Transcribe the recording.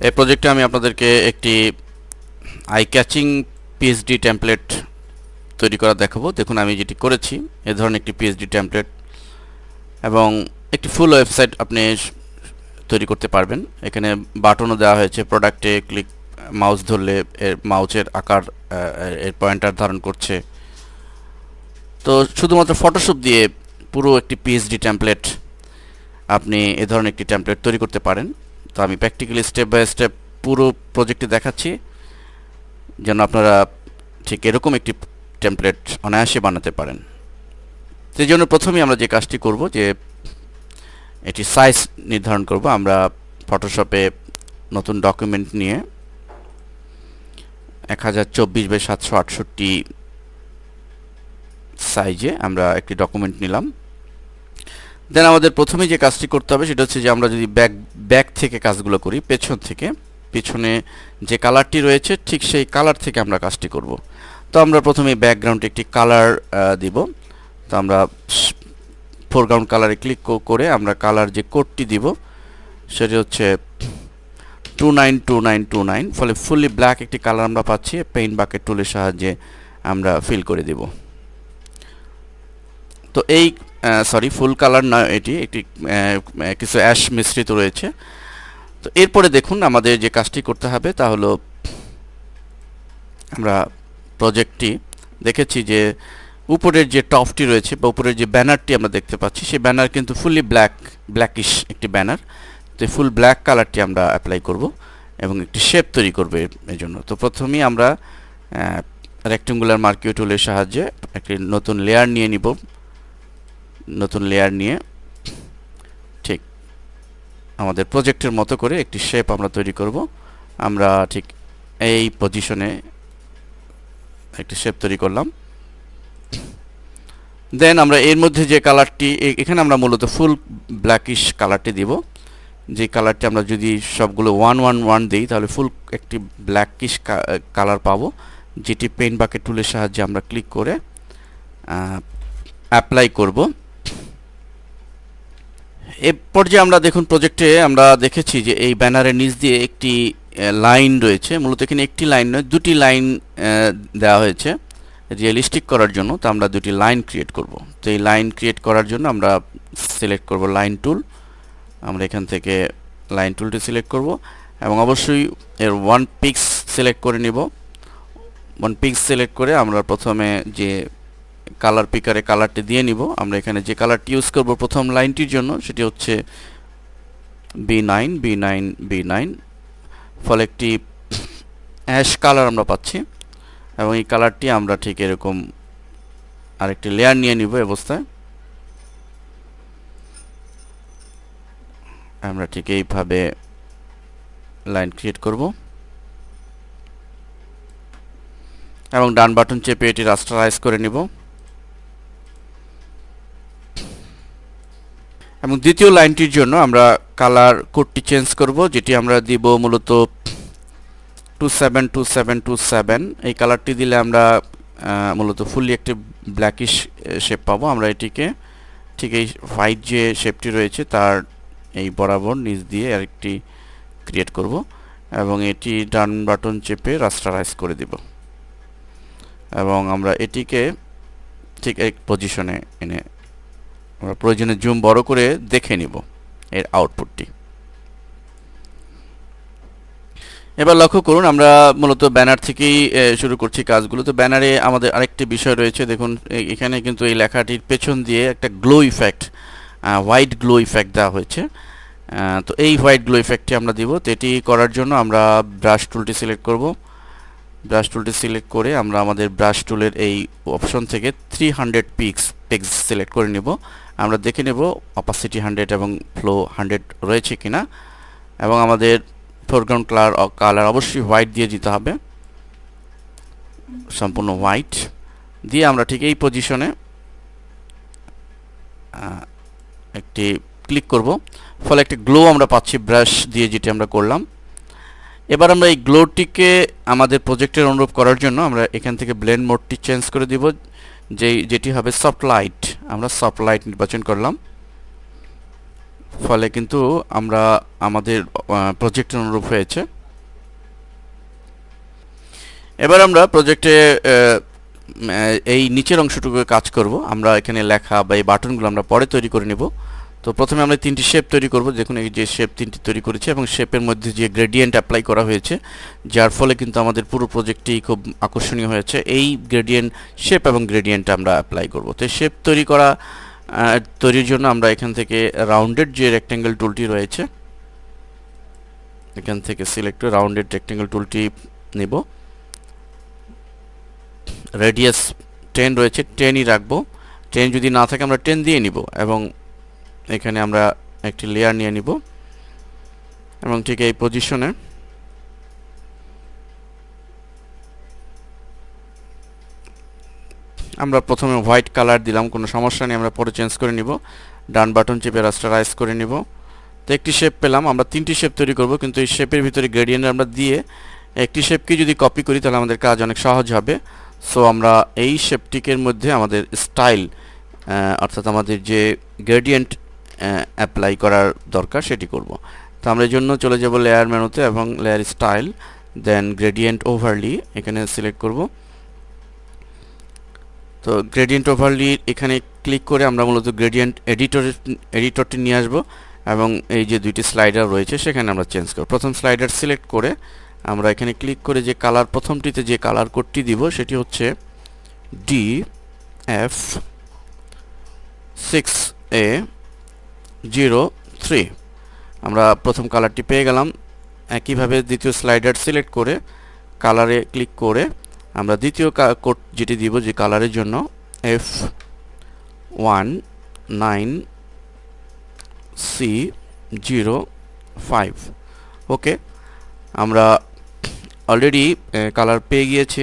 এই প্রজেক্টে আমি আপনাদেরকে একটি আই ক্যাচিং পিএইচডি টেমপ্লেট তৈরি করা দেখাবো। দেখুন আমি যেটি করেছি এ ধরনের একটি পিএইচডি টেমপ্লেট এবং একটি ফুল ওয়েবসাইট আপনি তৈরি করতে পারবেন। এখানে বাটনও দেওয়া হয়েছে, প্রোডাক্টে ক্লিক মাউস ধরলে এর মাউসের আকার এর পয়েন্টার ধারণ করছে। তো শুধুমাত্র ফটোশপ দিয়ে পুরো একটি পিএইচডি টেমপ্লেট আপনি এ ধরনের একটি টেমপ্লেট তৈরি করতে পারেন। তো আমি প্র্যাকটিক্যালি স্টেপ বাই স্টেপ পুরো প্রজেক্টটি দেখাচ্ছি যেন আপনারা ঠিক এরকম একটি টেমপ্লেট অনায়াসে বানাতে পারেন। সেই জন্য প্রথমেই আমরা যে কাজটি করব যে এটি সাইজ নির্ধারণ করব। আমরা ফটোশপে নতুন ডকুমেন্ট নিয়ে 1024x768 সাইজে আমরা একটি ডকুমেন্ট নিলাম। দেন আমাদের প্রথমে যে কাজটি করতে হবে সেটা হচ্ছে যে আমরা যদি ব্যাক থেকে কাজগুলো করি, পেছন থেকে, পেছনে যে কালারটি রয়েছে ঠিক সেই কালার থেকে আমরা কাজটি করব। তো আমরা প্রথমে ব্যাকগ্রাউন্ডে একটি কালার দিব। তো আমরা ফোরগ্রাউন্ড কালারে ক্লিক করে আমরা কালার যে কোডটি দিব সেটি হচ্ছে 292929, ফলে ফুললি ব্ল্যাক একটি কালার আমরা পাচ্ছি। পেইন্ট বাকেট টুলের সাহায্যে আমরা ফিল করে দেব। তো এই সরি, ফুল কালার না, এটি একটি কিছু অ্যাশ মিশ্রিত রয়েছে। তো এরপরে দেখুন আমাদের যে কাজটি করতে হবে তা হলো আমরা প্রজেক্টটি দেখেছি যে উপরের যে টপটি রয়েছে বা উপরের যে ব্যানারটি আমরা দেখতে পাচ্ছি সেই ব্যানার কিন্তু ফুললি ব্ল্যাকিশ একটি ব্যানার। তো ফুল ব্ল্যাক কালারটি আমরা অ্যাপ্লাই করব এবং একটি শেপ তৈরি করব এর জন্য। তো প্রথমেই আমরা রেক্ট্যাঙ্গুলার মার্কিং টুলের সাহায্যে একটি নতুন লেয়ার নিয়ে নিব। নতুন লেয়ার নিয়ে ঠিক আমাদের প্রজেক্টের মতো করে একটি শেপ আমরা তৈরি করব। আমরা ঠিক এই পজিশনে একটি শেপ তৈরি করলাম। দেন আমরা এর মধ্যে যে কালারটি, এখানে আমরা মূলত ফুল ব্ল্যাকিশ কালারটি দিব। যে কালারটি আমরা যদি সবগুলো 111 দিই তাহলে ফুল একটি ব্ল্যাকিশ কালার পাবো, যেটি পেইন্ট বাকেট টুলের সাহায্যে আমরা ক্লিক করে অ্যাপ্লাই করব। এ পর্যায়ে আমরা দেখুন প্রজেক্টে আমরা দেখেছি যে এই ব্যানারের নিচ দিয়ে একটি লাইন রয়েছে। মূলত এখানে একটি লাইন নয়, দুটি লাইন দেওয়া হয়েছে রিয়েলিস্টিক করার জন্য। তো আমরা দুটি লাইন ক্রিয়েট করব। তো এই লাইন ক্রিয়েট করার জন্য আমরা সিলেক্ট করব লাইন টুল। আমরা এখান থেকে লাইন টুলটি সিলেক্ট করব এবং অবশ্যই এর 1 পিক্স সিলেক্ট করে নিব। 1 পিক্স সিলেক্ট করে আমরা প্রথমে যে কালার পিকারে কালারটি দিয়ে নিব। আমরা এখানে যে কালারটি ইউজ করব প্রথম লাইনটির জন্য সেটি হচ্ছে B9, ফলে একটি অ্যাশ কালার আমরা পাচ্ছি এবং এই কালারটি আমরা ঠিক এরকম আরেকটি লেয়ার নিয়ে নিব। অবস্থায় আমরা ঠিক এইভাবে লাইন ক্রিয়েট করব এবং ডান বাটন চেপে এটি রাস্টারাইজ করে নিব। এবং দ্বিতীয় লাইনটির জন্য আমরা কালার কোডটি চেঞ্জ করব, যেটি আমরা দিব মূলত 272727। এই কালারটি দিলে আমরা মূলত ফুললি একটি ব্ল্যাকিশ শেপ পাবো। আমরা এটিকে ঠিক এই হোয়াইট যে শেপটি রয়েছে তার এই বরাবর নিচ দিয়ে আরেকটি ক্রিয়েট করব এবং এটি ডান বাটন চেপে রাস্টারাইজ করে দিব এবং আমরা এটিকে ঠিক এক পজিশনে এনে আমরা প্রয়োজনে জুম বড় করে দেখে নিব এর আউটপুটটি। এবার লক্ষ্য করুন আমরা মূলত ব্যানার থেকেই শুরু করছি কাজগুলো। তো ব্যানারে আমাদের আরেকটি বিষয় রয়েছে। দেখুন এখানে কিন্তু এই লেখাটির পেছন দিয়ে একটা glow effect, white glow effect দেওয়া হয়েছে। তো এই হোয়াইট গ্লো ইফেক্টটি আমরা দিব। তো এটি করার জন্য আমরা ব্রাশ টুলটি সিলেক্ট করব। ব্রাশ টুলটি সিলেক্ট করে আমরা আমাদের ব্রাশ টুলের এই অপশন থেকে 300 পিক্স সিলেক্ট করে নেব। আমরা দেখে নেব অপাসিটি 100 এবং ফ্লো 100 রয়েছে কিনা এবং আমাদের ফোরগ্রাউন্ড কালার অবশ্যই হোয়াইট দিয়ে দিতে হবে, সম্পূর্ণ হোয়াইট দিয়ে আমরা ঠিক এই পজিশনে একটি ক্লিক করব। ফলে একটি গ্লো আমরা পাচ্ছি ব্রাশ দিয়ে, যেটি আমরা করলাম। এবার আমরা এই গ্লোটিকে আমাদের প্রজেক্টের অনুরূপ করার জন্য আমরা এখান থেকে ব্লেন্ড মোডটি চেঞ্জ করে দিব, যেটি হবে সফট লাইট। আমরা সফট লাইট নির্বাচন করলাম। ফলে কিন্তু আমরা আমাদের প্রজেক্টের অনুরূপ হয়েছে। এবার আমরা প্রজেক্টে এই নিচের অংশটুকু কাজ করব। আমরা এখানে লেখা বা এই বাটনগুলো আমরা পরে তৈরি করে নেব। তো প্রথমে আমরা তিনটি শেপ তৈরি করব। দেখুন এই যে শেপ তিনটি তৈরি করেছি এবং শেপের মধ্যে যে গ্রেডিয়েন্ট অ্যাপ্লাই করা হয়েছে, যার ফলে কিন্তু আমাদের পুরো প্রজেক্টটি খুব আকর্ষণীয় হয়েছে। এই গ্রেডিয়েন্ট শেপ এবং গ্রেডিয়েন্ট আমরা অ্যাপ্লাই করব। তো শেপ তৈরির জন্য আমরা এখান থেকে রাউন্ডেড যে রেক্ট্যাঙ্গেল টুলটি রয়েছে, এখান থেকে সিলেক্ট করে রাউন্ডেড রেক্ট্যাঙ্গেল টুলটি নেব। রেডিয়াস 10 রয়েছে, 10ই রাখবো। 10 যদি না থাকে আমরা 10 দিয়ে নিব এবং এখানে আমরা একটি লেয়ার নিয়ে নিব এবং ঠিক এই পজিশনে আমরা প্রথমে হোয়াইট কালার দিলাম, কোনো সমস্যা নেই, আমরা পরে চেঞ্জ করে নিব। ডান বাটন চেপে রাস্টারাইজ করে নিব। তো একটি শেপ পেলাম। আমরা তিনটি শেপ তৈরি করব, কিন্তু এই শেপের ভিতরে গ্রেডিয়েন্ট আমরা দিয়ে একটি শেপকে যদি কপি করি তাহলে আমাদের কাজ অনেক সহজ হবে। সো আমরা এই শেপটিকের মধ্যে আমাদের স্টাইল, অর্থাৎ আমাদের যে গ্রেডিয়েন্ট অ্যাপ্লাই করার দরকার সেটি করব। তো আমরা এই জন্য চলে যাব লেয়ার মেনুতে এবং লেয়ার স্টাইল, দেন গ্রেডিয়েন্ট ওভারলি এখানে সিলেক্ট করব। তো গ্রেডিয়েন্ট ওভারলি এখানে ক্লিক করে আমরা মূলত গ্রেডিয়েন্ট এডিটরটি নিয়ে আসব এবং এই যে দুইটি স্লাইডার রয়েছে সেখানে আমরা চেঞ্জ করব। প্রথম স্লাইডার সিলেক্ট করে আমরা এখানে ক্লিক করে যে কালার, প্রথমটিতে যে কালার কোডটি দিব সেটি হচ্ছে DF6A03। আমরা প্রথম কালারটি পেয়ে গেলাম। একইভাবে দ্বিতীয় স্লাইডার সিলেক্ট করে কালারে ক্লিক করে আমরা দ্বিতীয় কোড যেটি দিব যে কালারের জন্য F19C05। ওকে, আমরা অলরেডি কালার পেয়ে গিয়েছি।